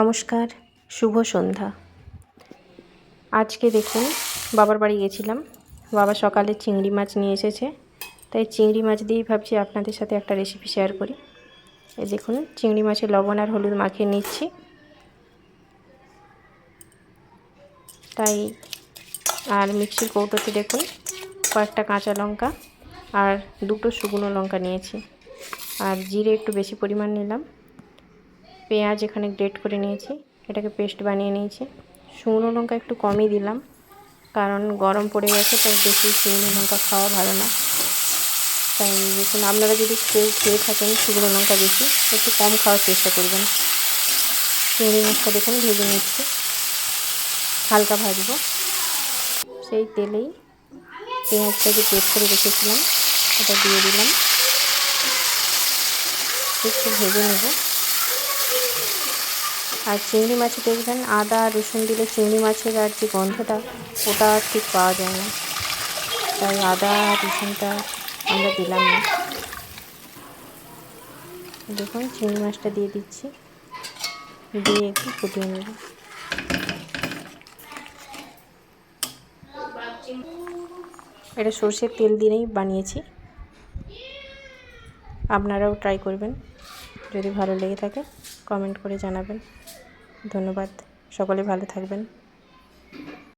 নমস্কার, শুভ সন্ধ্যা। আজকে দেখুন বাবার বাড়ি গেছিলাম। বাবা সকালে চিংড়ি মাছ নিয়ে এসেছে, তাই চিংড়ি মাছ দিয়েই ভাবছি আপনাদের সাথে একটা রেসিপি শেয়ার করি। এই দেখুন চিংড়ি মাছে লবণ আর হলুদ মাখিয়ে নিচ্ছি। তাই আর মিক্সির কৌটোতে দেখুন কয়েকটা কাঁচা লঙ্কা আর দুটো শুকনো লঙ্কা নিয়েছি, আর জিরে একটু বেশি পরিমাণ নিলাম। পেঁয়াজ এখানে গ্রেট করে নিয়েছি, এটাকে পেস্ট বানিয়ে নিয়েছি। শুকনো লঙ্কা একটু কমই দিলাম, কারণ গরম পড়ে গেছে, তাই বেশি শুকনো লঙ্কা খাওয়া ভালো না। তাই দেখুন আপনারা যদি কেউ খেয়ে থাকেন শুকনো লঙ্কা বেশি, একটু কম খাওয়ার চেষ্টা করবেন। চিংড়ি মাছটা দেখুন ভেজে নিচ্ছি, হালকা ভাজবো। সেই তেলেই পেঁয়াজটাকে পেস্ট করে রেখেছিলাম, এটা দিয়ে দিলাম, একটু ভেজে নেব। আর চিংড়ি মাছে দেখবেন আদা রসুন দিলে চিংড়ি মাছের আর যে গন্ধটা ওটা ঠিক পাওয়া যায় না, তাই আদা রসুনটা আমরা দিলাম না। দেখুন চিংড়ি মাছটা দিয়ে দিচ্ছি, দিয়ে একটু ফুটিয়ে নেব। এটা সর্ষের তেল দিয়েই বানিয়েছি, আপনারাও ট্রাই করবেন। যদি ভালো লেগে থাকে কমেন্ট করে জানাবেন। ধন্যবাদ, সকলে ভালো থাকবেন।